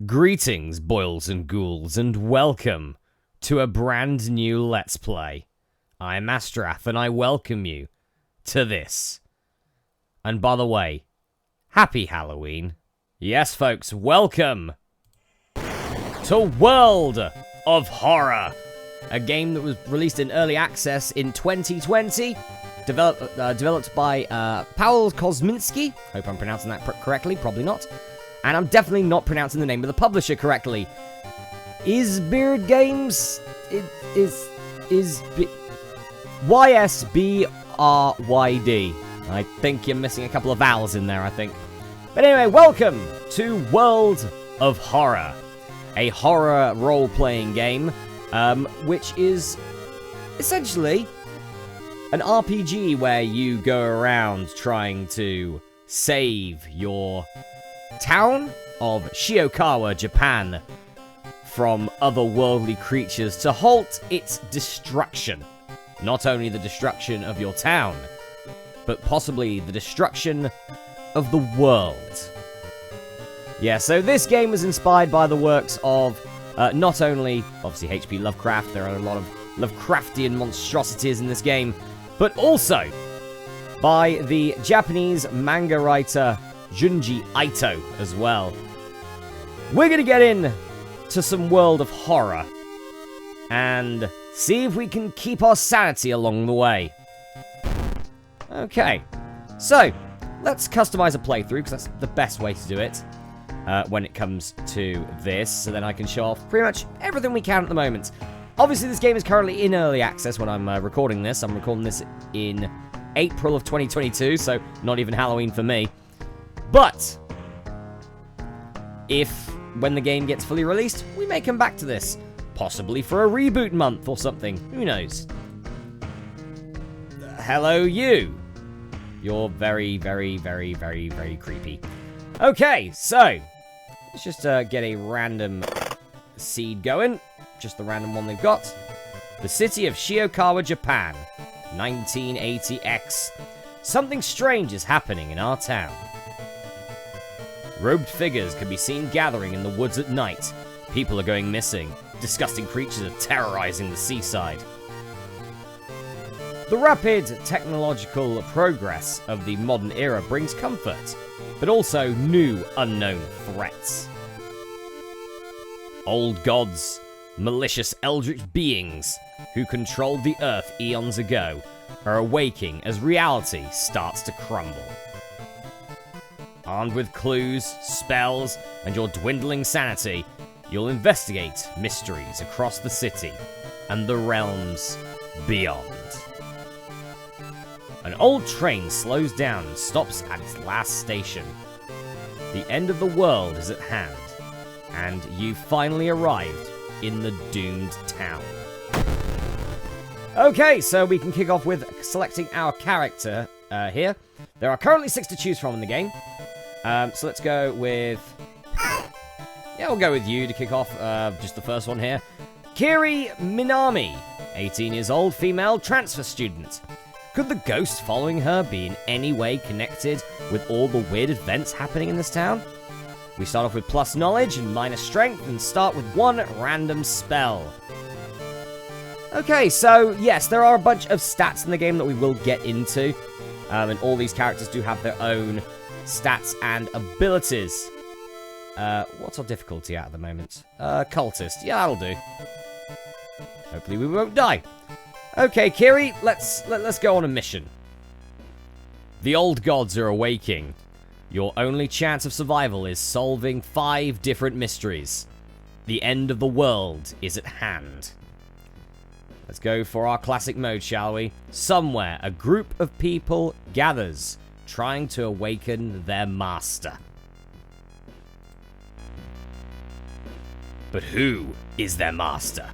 Greetings, boils and ghouls, and welcome to a brand new Let's Play. I'm Masterath, and I welcome you to this. And by the way, happy Halloween. Yes, folks, welcome to World of Horror, a game that was released in early access in 2020, developed by Paweł Kosminski. Hope I'm pronouncing that correctly, probably not. And I'm definitely not pronouncing the name of the publisher correctly. Isbird Games? YSBRYD. I think you're missing a couple of vowels in there, I think. But anyway, welcome to World of Horror, a horror role-playing game, which is essentially an RPG where you go around trying to save your town of Shiokawa, Japan, from otherworldly creatures to halt its destruction. Not only the destruction of your town, but possibly the destruction of the world. Yeah, so this game was inspired by the works of not only, obviously, H.P. Lovecraft, there are a lot of Lovecraftian monstrosities in this game, but also by the Japanese manga writer Junji Ito as well. We're going to get in to some World of Horror and see if we can keep our sanity along the way. Okay, so let's customize a playthrough, because that's the best way to do it when it comes to this, so then I can show off pretty much everything we can at the moment. Obviously, this game is currently in early access when I'm recording this. I'm recording this in April of 2022, so not even Halloween for me. But when the game gets fully released, we may come back to this. Possibly for a reboot month or something. Who knows? Hello, you. You're very, very, very, very, very creepy. Okay, so let's just get a random seed going. Just the random one they've got. The city of Shiokawa, Japan. 1980X. Something strange is happening in our town. Robed figures can be seen gathering in the woods at night. People are going missing. Disgusting creatures are terrorizing the seaside. The rapid technological progress of the modern era brings comfort, but also new unknown threats. Old gods, malicious eldritch beings who controlled the earth eons ago, are awaking as reality starts to crumble. Armed with clues, spells, and your dwindling sanity, you'll investigate mysteries across the city and the realms beyond. An old train slows down and stops at its last station. The end of the world is at hand, and you've finally arrived in the doomed town. Okay, so we can kick off with selecting our character here. There are currently 6 to choose from in the game. So let's go with... Yeah, we'll go with you to kick off, just the first one here. Kiri Minami, 18 years old, female transfer student. Could the ghost following her be in any way connected with all the weird events happening in this town? We start off with plus knowledge and minus strength and start with 1 random spell. Okay, so yes, there are a bunch of stats in the game that we will get into. And all these characters do have their own stats and abilities. What's our difficulty at the moment? Cultist. Yeah, that'll do. Hopefully we won't die. Okay, Kiri, let's go on a mission. The old gods are awaking. Your only chance of survival is solving 5 different mysteries. The end of the world is at hand. Let's go for our classic mode, shall we? Somewhere, a group of people gathers, trying to awaken their master. But who is their master?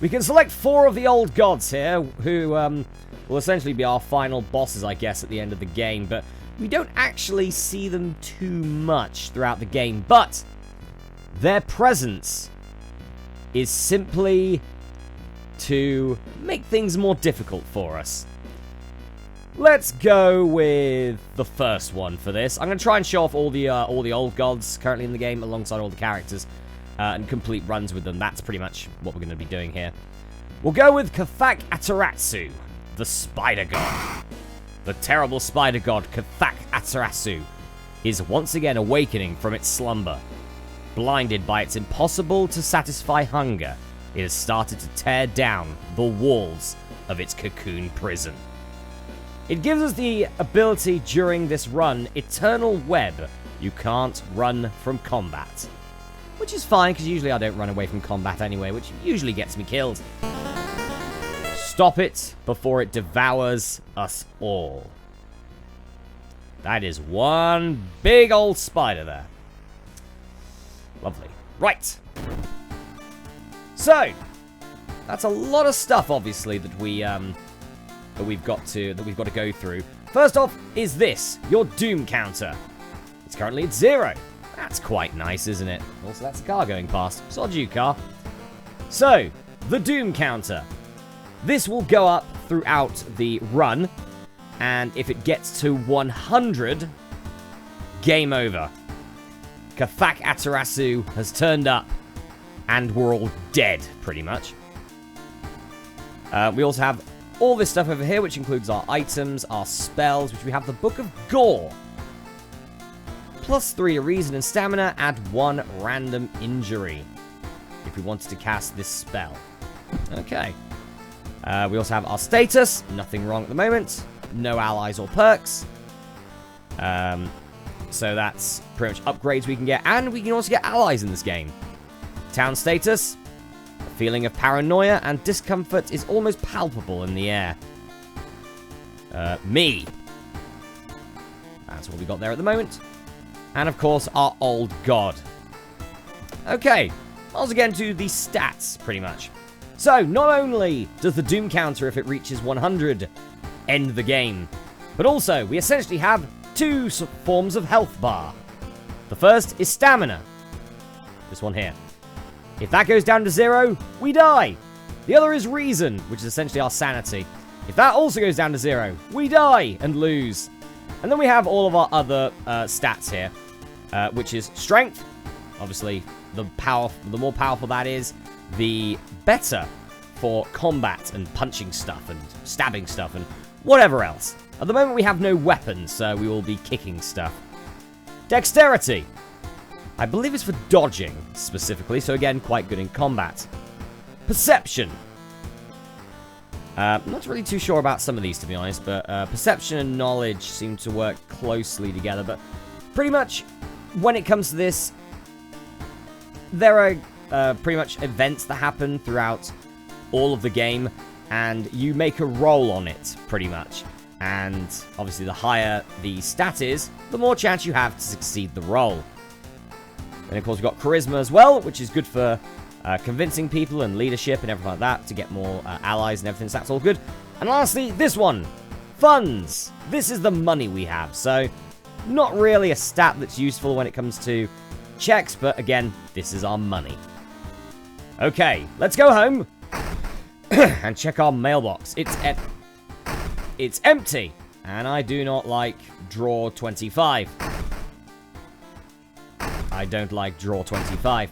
We can select 4 of the old gods here, who will essentially be our final bosses, I guess, at the end of the game, but we don't actually see them too much throughout the game, but their presence is simply to make things more difficult for us. Let's go with the first one for this. I'm going to try and show off all the old gods currently in the game alongside all the characters and complete runs with them. That's pretty much what we're going to be doing here. We'll go with Kathak Ateratsu, the spider god. The terrible spider god Kathak Ateratsu is once again awakening from its slumber. Blinded by its impossible to satisfy hunger, it has started to tear down the walls of its cocoon prison. It gives us the ability during this run, Eternal Web. You can't run from combat. Which is fine, because usually I don't run away from combat anyway, which usually gets me killed. Stop it before it devours us all. That is one big old spider there. Lovely. Right. So, that's a lot of stuff, obviously, that we've got to go through. First off is this, your Doom counter. It's currently at 0. That's quite nice, isn't it? Also, that's a car going past. Sod you, car. So, the Doom counter. This will go up throughout the run, and if it gets to 100, game over. Kathak Ateratsu has turned up, and we're all dead, pretty much. We also have all this stuff over here, which includes our items, our spells, which we have the Book of Gore. +3 to reason and stamina, add 1 random injury if we wanted to cast this spell. Okay. We also have our status, nothing wrong at the moment, no allies or perks. So that's pretty much upgrades we can get, and we can also get allies in this game. Town status, a feeling of paranoia and discomfort is almost palpable in the air. Me. That's what we got there at the moment. And of course, our old god. Okay, let's get into the stats, pretty much. So, not only does the Doom counter, if it reaches 100, end the game, but also, we essentially have 2 forms of health bar. The first is stamina. This one here. If that goes down to 0, we die. The other is reason, which is essentially our sanity. If that also goes down to 0, we die and lose. And then we have all of our other stats here, which is strength. Obviously, the more powerful that is, the better for combat and punching stuff and stabbing stuff and whatever else. At the moment, we have no weapons, so we will be kicking stuff. Dexterity. I believe it's for dodging, specifically, so again, quite good in combat. Perception. I'm not really too sure about some of these, to be honest, but perception and knowledge seem to work closely together, but pretty much, when it comes to this, there are pretty much events that happen throughout all of the game, and you make a roll on it, pretty much. And obviously, the higher the stat is, the more chance you have to succeed the roll. And of course, we've got charisma as well, which is good for convincing people and leadership and everything like that to get more allies and everything, so that's all good. And lastly, this one, funds. This is the money we have, so not really a stat that's useful when it comes to checks, but again, this is our money. Okay, let's go home and check our mailbox. It's empty, and I do not like draw 25. I don't like draw 25.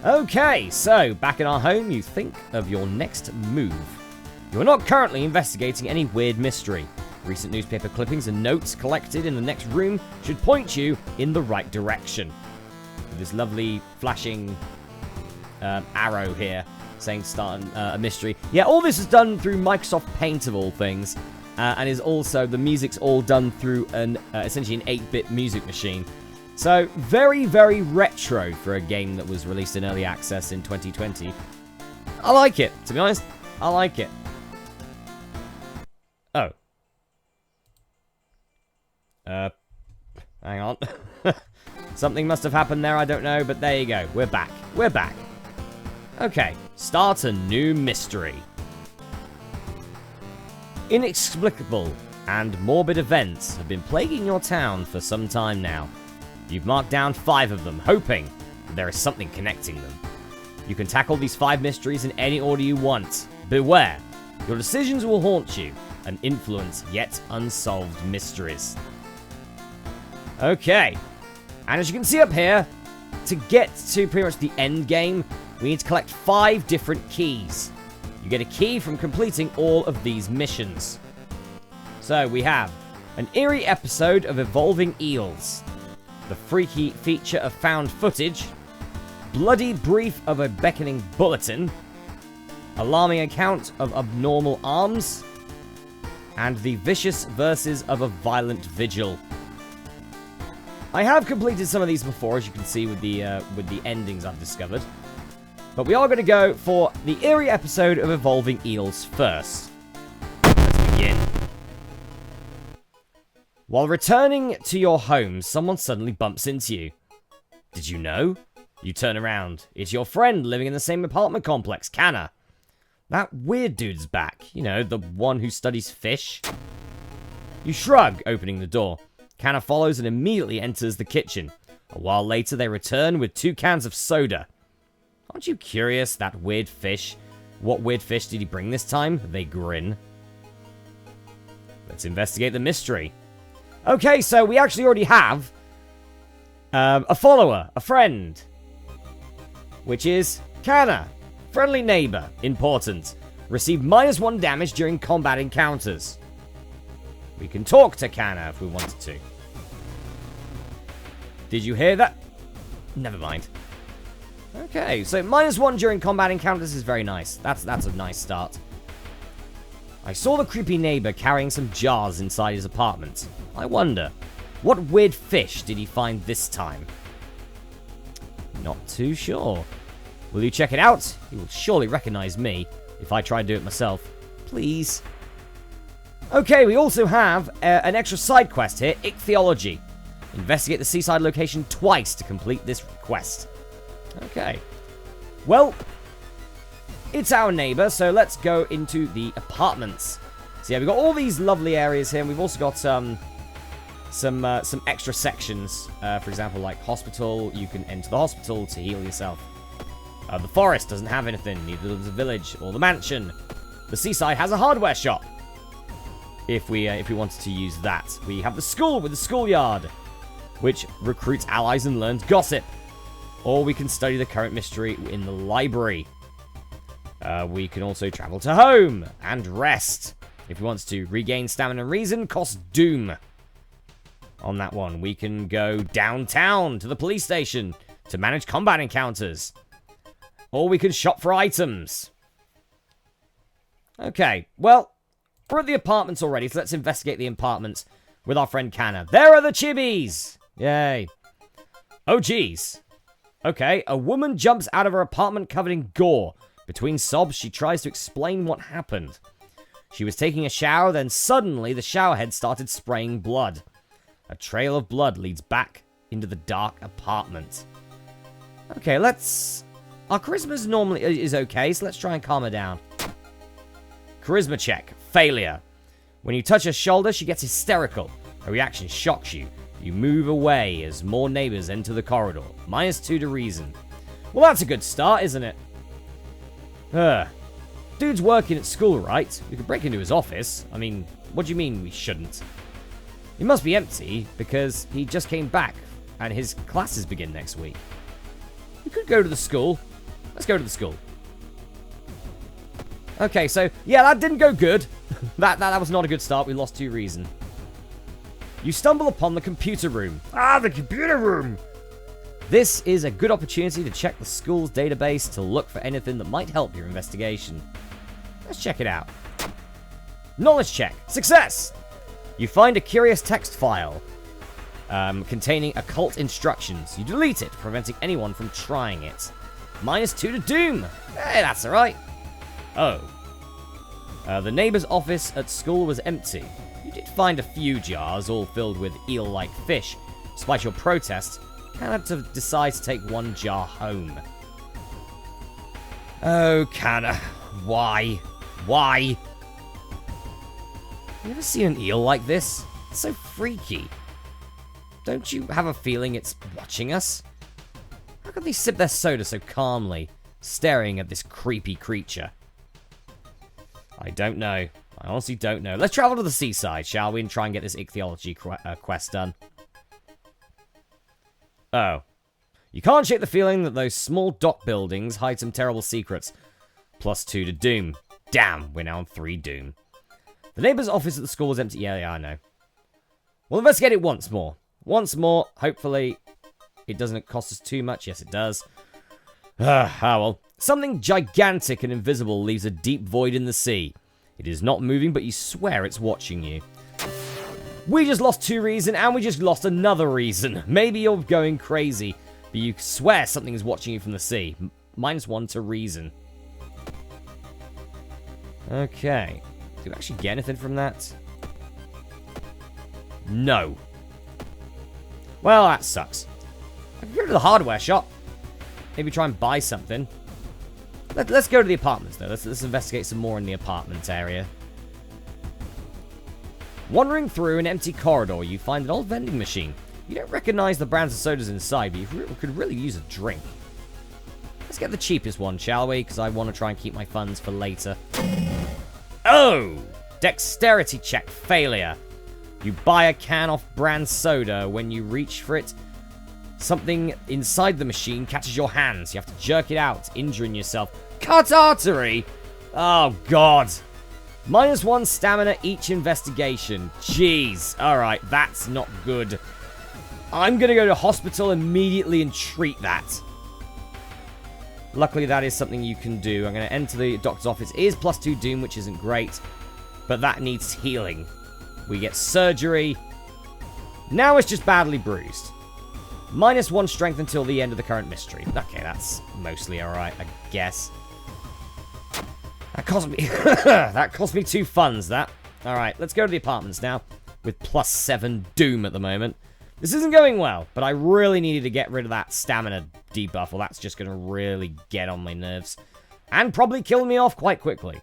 Okay, so back in our home, you think of your next move. You are not currently investigating any weird mystery. Recent newspaper clippings and notes collected in the next room should point you in the right direction. With this lovely flashing arrow here saying start a mystery. Yeah, all this is done through Microsoft Paint of all things, and is also, the music's all done through essentially an 8-bit music machine. So, very, very retro for a game that was released in early access in 2020. I like it, to be honest. I like it. Oh. Hang on. Something must have happened there, I don't know, but there you go. We're back. We're back. Okay, start a new mystery. Inexplicable and morbid events have been plaguing your town for some time now. You've marked down 5 of them, hoping that there is something connecting them. You can tackle these 5 mysteries in any order you want. Beware, your decisions will haunt you, and influence yet unsolved mysteries. Okay, and as you can see up here, to get to pretty much the end game, we need to collect 5 different keys. You get a key from completing all of these missions. So we have an eerie episode of evolving eels, the freaky feature of found footage, bloody brief of a beckoning bulletin, alarming account of abnormal arms, and the vicious verses of a violent vigil. I have completed some of these before, as you can see with the endings I've discovered. But we are going to go for the eerie episode of Evolving Eels first. Let's begin. While returning to your home, someone suddenly bumps into you. Did you know? You turn around. It's your friend living in the same apartment complex, Canna. That weird dude's back. You know, the one who studies fish. You shrug, opening the door. Canna follows and immediately enters the kitchen. A while later, they return with 2 cans of soda. Aren't you curious, that weird fish? What weird fish did he bring this time? They grin. Let's investigate the mystery. Okay, so we actually already have a follower, a friend. Which is Canna. Friendly neighbor. Important. Receive -1 damage during combat encounters. We can talk to Canna if we wanted to. Did you hear that? Never mind. Okay, so -1 during combat encounters is very nice. That's a nice start. I saw the creepy neighbor carrying some jars inside his apartment. I wonder, what weird fish did he find this time? Not too sure. Will you check it out? He will surely recognize me if I try to do it myself. Please. Okay, we also have an extra side quest here, Ichthyology. Investigate the seaside location twice to complete this quest. Okay. Well, it's our neighbor, so let's go into the apartments. So yeah, we've got all these lovely areas here, and we've also got some extra sections. For example, like hospital, you can enter the hospital to heal yourself. The forest doesn't have anything, neither does the village or the mansion. The seaside has a hardware shop. If we wanted to use that. We have the school with the schoolyard, which recruits allies and learns gossip. Or we can study the current mystery in the library. We can also travel to home and rest. If we want to regain stamina and reason, costs doom. On that one, we can go downtown to the police station to manage combat encounters. Or we can shop for items. Okay, well, we're at the apartments already, so let's investigate the apartments with our friend Canna. There are the chibis! Yay. Oh, geez. Okay, a woman jumps out of her apartment covered in gore. Between sobs, she tries to explain what happened. She was taking a shower, then suddenly the shower head started spraying blood. A trail of blood leads back into the dark apartment. Okay, let's... Our charisma normally is okay, so let's try and calm her down. Charisma check. Failure. When you touch her shoulder, she gets hysterical. Her reaction shocks you. You move away as more neighbors enter the corridor. -2 to reason. Well, that's a good start, isn't it? Dude's working at school, right? We could break into his office. I mean, what do you mean we shouldn't? It must be empty, because he just came back, and his classes begin next week. We could go to the school. Let's go to the school. Okay, so, yeah, that didn't go good. that was not a good start. We lost 2 reason. You stumble upon the computer room. Ah, the computer room! This is a good opportunity to check the school's database to look for anything that might help your investigation. Let's check it out. Knowledge check. Success! You find a curious text file containing occult instructions. You delete it, preventing anyone from trying it. -2 to doom. Hey, that's alright. Oh. The neighbor's office at school was empty. You did find a few jars, all filled with eel-like fish. Despite your protest, Canna decides to take 1 jar home. Oh, Canna. Why? Why? You ever seen an eel like this? It's so freaky. Don't you have a feeling it's watching us? How can they sip their soda so calmly, staring at this creepy creature? I don't know. I honestly don't know. Let's travel to the seaside, shall we? And try and get this ichthyology quest done. Oh. You can't shake the feeling that those small dock buildings hide some terrible secrets. +2 to Doom. Damn, we're now on 3 Doom. The neighbor's office at the school was empty. Yeah, I know. We'll investigate it once more. Once more, hopefully it doesn't cost us too much. Yes, it does. Well. Something gigantic and invisible leaves a deep void in the sea. It is not moving, but you swear it's watching you. We just lost 2 reason, and we just lost another reason. Maybe you're going crazy, but you swear something is watching you from the sea. -1 to reason. Okay. Did we actually get anything from that? No. Well, that sucks. I can go to the hardware shop. Maybe try and buy something. Let's go to the apartments, though. Let's investigate some more in the apartment area. Wandering through an empty corridor, you find an old vending machine. You don't recognize the brands of sodas inside, but you could really use a drink. Let's get the cheapest one, shall we? Because I want to try and keep my funds for later. Oh! Dexterity check failure. You buy a can off-brand soda. When you reach for it, something inside the machine catches your hands. You have to jerk it out, injuring yourself. Cut artery! Oh, God. -1 stamina each investigation. Jeez. Alright, that's not good. I'm going to go to hospital immediately and treat that. Luckily, that is something you can do. I'm going to enter the doctor's office. It is +2 Doom, which isn't great. But that needs healing. We get surgery. Now it's just badly bruised. -1 strength until the end of the current mystery. Okay, that's mostly alright, I guess. That cost me... that cost me 2 funds, that. Alright, let's go to the apartments now. With +7 Doom at the moment. This isn't going well, but I really needed to get rid of that stamina debuff, or that's just going to really get on my nerves. And probably kill me off quite quickly.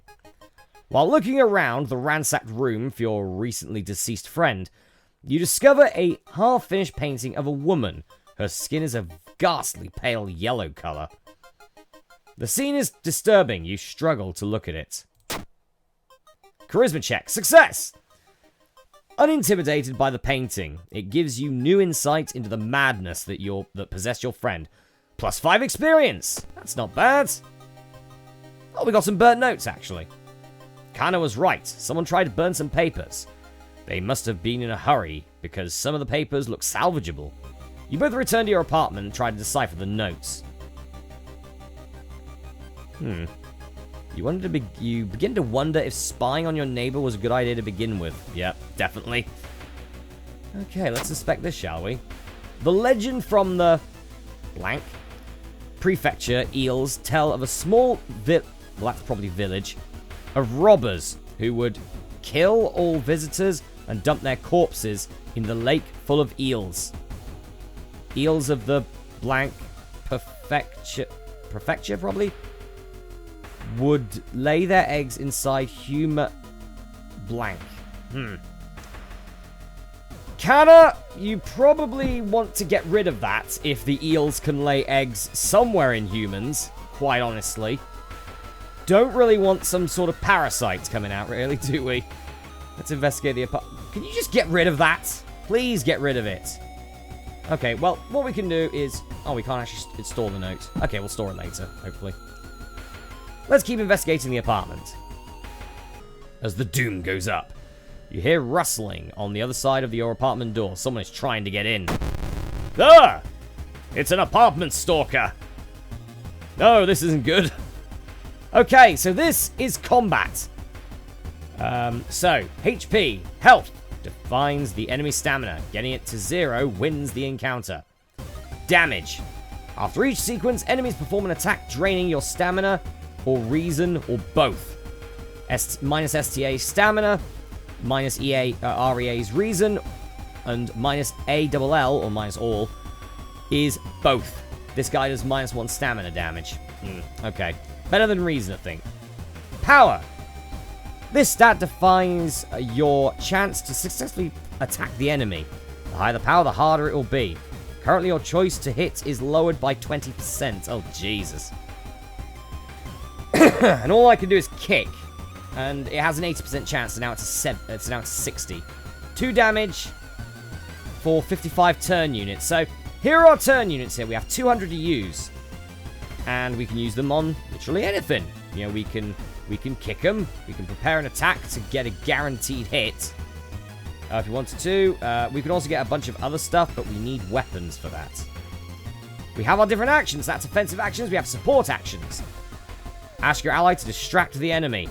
While looking around the ransacked room for your recently deceased friend, you discover a half-finished painting of a woman. Her skin is a ghastly pale yellow color. The scene is disturbing. You struggle to look at it. Charisma check. Success! Unintimidated by the painting, it gives you new insight into the madness that possessed your friend. +5 experience. That's not bad. Oh, we got some burnt notes, actually. Kana was right. Someone tried to burn some papers. They must have been in a hurry, because some of the papers look salvageable. You both return to your apartment and try to decipher the notes. You begin to wonder if spying on your neighbor was a good idea to begin with. Yep, definitely. Okay, let's inspect this, shall we? The legend from the... blank? Prefecture, Eels, tell of a small well, that's probably village, of robbers who would kill all visitors and dump their corpses in the lake full of eels. Eels of the blank prefecture, probably, would lay their eggs inside human blank. Kana, you probably want to get rid of that if the eels can lay eggs somewhere in humans, quite honestly. Don't really want some sort of parasites coming out, really, do we? Let's investigate the apartment. Can you just get rid of that? Please get rid of it. Okay, well, what we can do is... oh, we can't actually store the note. Okay, we'll store it later, hopefully. Let's keep investigating the apartment. As the doom goes up, you hear rustling on the other side of your apartment door. Someone is trying to get in. Ah! It's an apartment stalker. No, this isn't good. Okay, so this is combat. So, HP, health, defines the enemy stamina. Getting it to 0 wins the encounter. Damage. After each sequence, enemies perform an attack draining your stamina, or reason, or both. Minus STA stamina, minus REA's reason, and minus ALL, or minus all, is both. This guy does -1 stamina damage. Okay. Better than reason, I think. Power. This stat defines your chance to successfully attack the enemy. The higher the power, the harder it will be. Currently, your choice to hit is lowered by 20%. Oh, Jesus. And all I can do is kick. and it has an 80% chance, so now it's a 60. 2 damage for 55 turn units. So here are our turn units here. We have 200 to use, and we can use them on literally anything. You know, we can kick them. We can prepare an attack to get a guaranteed hit. If we wanted to. We can also get a bunch of other stuff, but we need weapons for that. We have our different actions. That's offensive actions. We have support actions. Ask your ally to distract the enemy.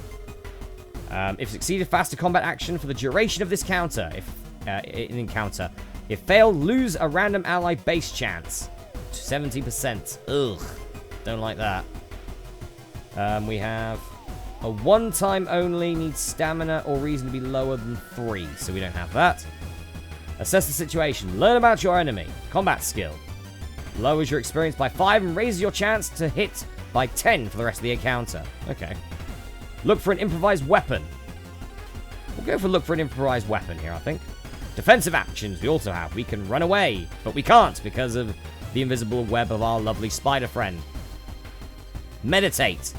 If succeeded, faster combat action for the duration of this counter. Encounter. If failed, lose a random ally base chance to 70%. Ugh. Don't like that. We have a one-time only, needs stamina or reason to be lower than 3, so we don't have that. Assess the situation. Learn about your enemy. Combat skill. Lowers your experience by 5 and raises your chance to hit by 10 for the rest of the encounter. Okay. Look for an improvised weapon. We'll go for look for an improvised weapon here, I think. Defensive actions we also have. We can run away, but we can't because of the invisible web of our lovely spider friend. Meditate.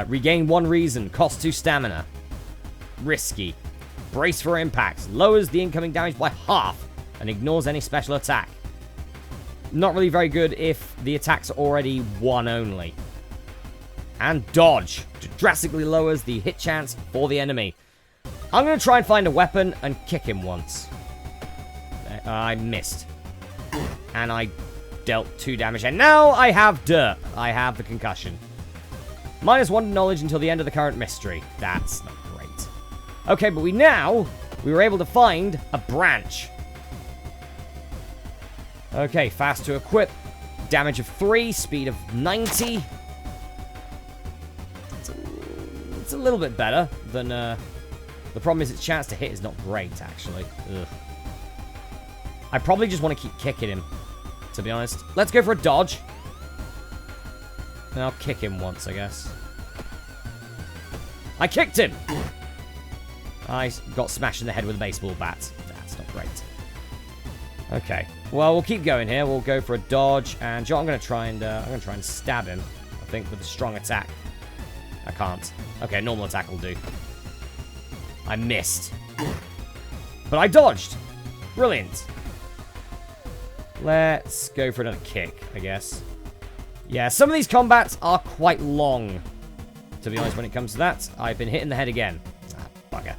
Regain 1 reason. Cost 2 stamina. Risky. Brace for impact. Lowers the incoming damage by half and ignores any special attack. Not really very good if the attack's already 1 only. And dodge. Drastically lowers the hit chance for the enemy. I'm going to try and find a weapon and kick him once. I missed. And I dealt 2 damage. And now I have derp. I have the concussion. -1 knowledge until the end of the current mystery. That's not great. Okay, but we were able to find a branch. Okay, fast to equip. Damage of 3, speed of 90. It's a little bit better than, the problem is its chance to hit is not great, actually. Ugh. I probably just want to keep kicking him, to be honest. Let's go for a dodge. And I'll kick him once, I guess. I kicked him! I got smashed in the head with a baseball bat. That's not great. Okay. Well, we'll keep going here. We'll go for a dodge, and I'm going to try and stab him. I think with a strong attack. I can't. Okay, normal attack will do. I missed. But I dodged. Brilliant. Let's go for another kick, I guess. Yeah, some of these combats are quite long, to be honest, when it comes to that. I've been hit in the head again. Ah, bugger.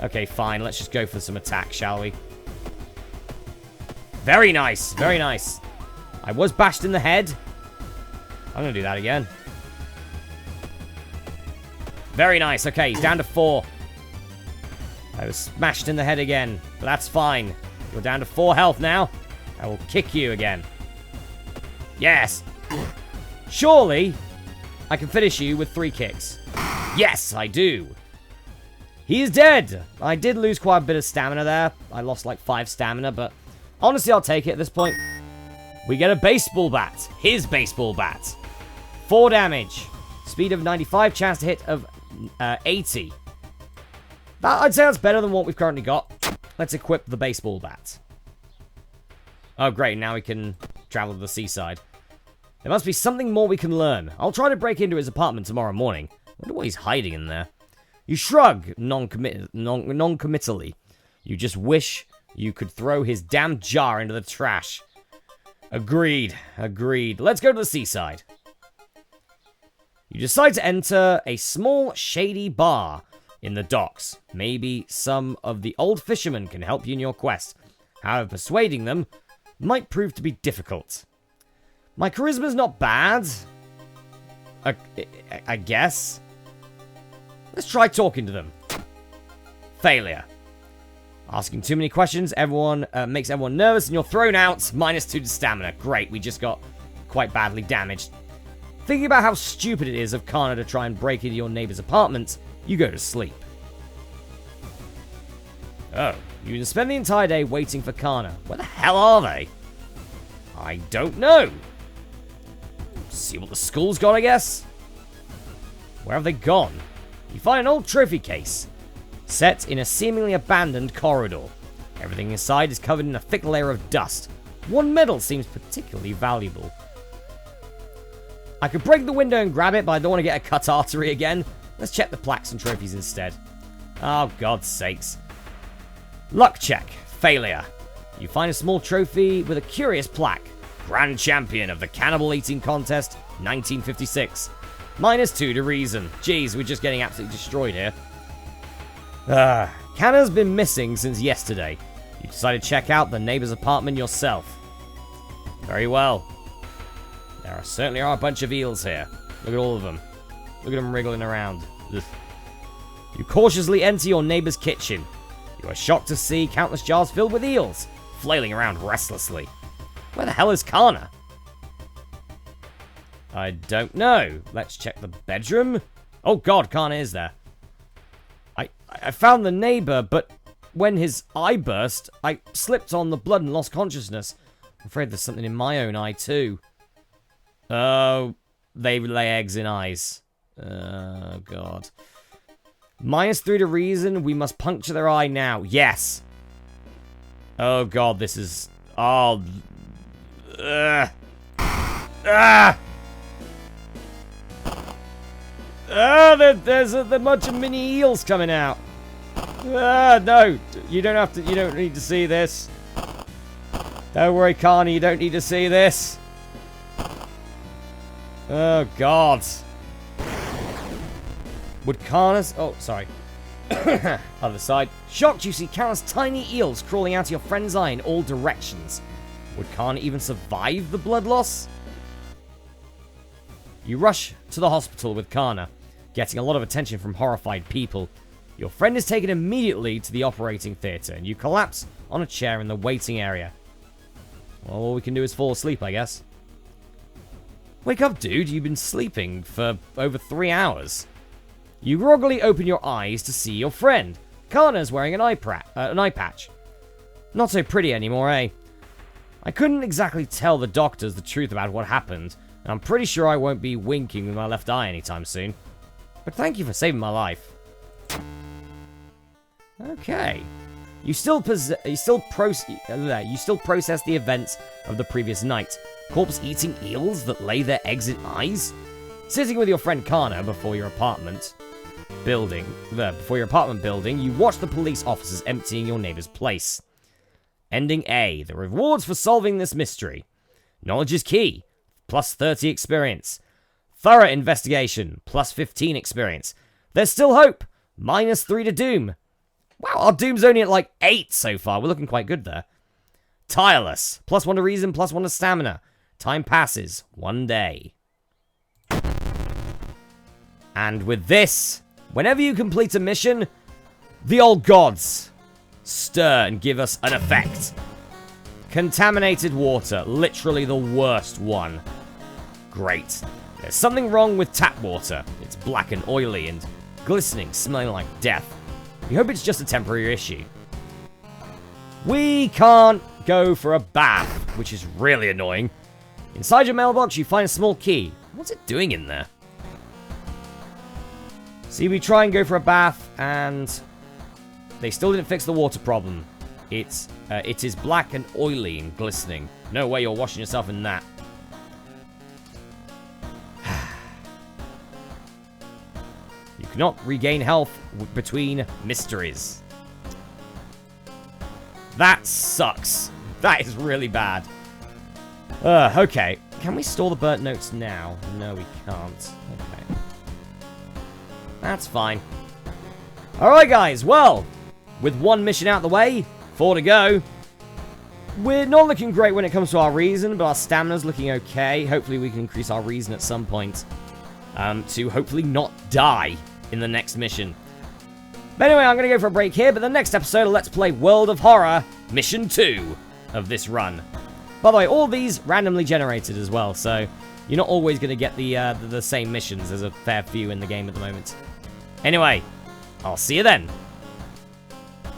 Okay, fine. Let's just go for some attack, shall we? Very nice. Very nice. I was bashed in the head. I'm going to do that again. Very nice. Okay, he's down to 4. I was smashed in the head again, but that's fine. You're down to 4 health now. I will kick you again. Yes. Surely, I can finish you with 3 kicks. Yes, I do. He is dead. I did lose quite a bit of stamina there. I lost like 5 stamina, but honestly, I'll take it at this point. We get a baseball bat. His baseball bat. 4 damage. Speed of 95, chance to hit of 80. I'd say that's better than what we've currently got. Let's equip the baseball bat. Oh, great. Now we can travel to the seaside. There must be something more we can learn. I'll try to break into his apartment tomorrow morning. I wonder what he's hiding in there. You shrug non-committally. You just wish you could throw his damn jar into the trash. Agreed. Agreed. Let's go to the seaside. You decide to enter a small, shady bar in the docks. Maybe some of the old fishermen can help you in your quest. However, persuading them might prove to be difficult. My charisma's not bad. I guess. Let's try talking to them. Failure. Asking too many questions, everyone makes everyone nervous, and you're thrown out. -2 to stamina. Great, we just got quite badly damaged. Thinking about how stupid it is of Kana to try and break into your neighbor's apartment, you go to sleep. Oh, you can spend the entire day waiting for Kana. Where the hell are they? I don't know. See what the school's got, I guess? Where have they gone? You find an old trophy case, set in a seemingly abandoned corridor. Everything inside is covered in a thick layer of dust. One medal seems particularly valuable. I could break the window and grab it, but I don't want to get a cut artery again. Let's check the plaques and trophies instead. Oh, God's sakes. Luck check. Failure. You find a small trophy with a curious plaque. Grand Champion of the Cannibal Eating Contest, 1956. -2 to reason. Jeez, we're just getting absolutely destroyed here. Canna's been missing since yesterday. You decided to check out the neighbor's apartment yourself. Very well. There certainly are a bunch of eels here. Look at all of them. Look at them wriggling around. Ugh. You cautiously enter your neighbor's kitchen. You are shocked to see countless jars filled with eels, flailing around restlessly. Where the hell is Kana? I don't know. Let's check the bedroom. Oh God, Kana is there. I found the neighbor, but when his eye burst, I slipped on the blood and lost consciousness. I'm afraid there's something in my own eye too. Oh, they lay eggs in eyes. Oh God. -3 to reason. We must puncture their eye now. Yes. Oh God, this is... Oh. There's a bunch of mini eels coming out. No, you don't have to. You don't need to see this. Don't worry, Carney. You don't need to see this. Oh God. Would Karna's... Oh, sorry. Other side. Shocked you see countless tiny eels crawling out of your friend's eye in all directions. Would Kana even survive the blood loss? You rush to the hospital with Kana, getting a lot of attention from horrified people. Your friend is taken immediately to the operating theatre, and you collapse on a chair in the waiting area. Well, all we can do is fall asleep, I guess. Wake up, dude. You've been sleeping for over 3 hours. You groggily open your eyes to see your friend. Kana's wearing an eye patch. Not so pretty anymore, eh? I couldn't exactly tell the doctors the truth about what happened, and I'm pretty sure I won't be winking with my left eye anytime soon. But thank you for saving my life. Okay. You still process the events of the previous night. Corpse-eating eels that lay their eggs in eyes? Sitting with your friend Kana before your apartment building, you watch the police officers emptying your neighbor's place. Ending A. The rewards for solving this mystery. Knowledge is key. +30 experience. Thorough investigation. +15 experience. There's still hope. -3 to doom. Wow, our doom's only at like 8 so far. We're looking quite good there. Tireless. +1 to reason, +1 to stamina. Time passes. 1 day. And with this, whenever you complete a mission, the old gods stir and give us an effect. Contaminated water. Literally the worst one. Great. There's something wrong with tap water. It's black and oily and glistening, smelling like death. We hope it's just a temporary issue. We can't go for a bath, which is really annoying. Inside your mailbox, you find a small key. What's it doing in there? See, we try and go for a bath, and they still didn't fix the water problem. It is black and oily and glistening. No way you're washing yourself in that. You cannot regain health between mysteries. That sucks. That is really bad. Okay. Can we store the burnt notes now? No, we can't. Okay. That's fine. Alright, guys. Well, with 1 mission out the way, 4 to go. We're not looking great when it comes to our reason, but our stamina's looking okay. Hopefully we can increase our reason at some point. To hopefully not die in the next mission. But anyway, I'm going to go for a break here, but the next episode of Let's Play World of Horror, Mission 2 of this run. By the way, all these randomly generated as well, so you're not always going to get the same missions. There's a fair few in the game at the moment. Anyway, I'll see you then.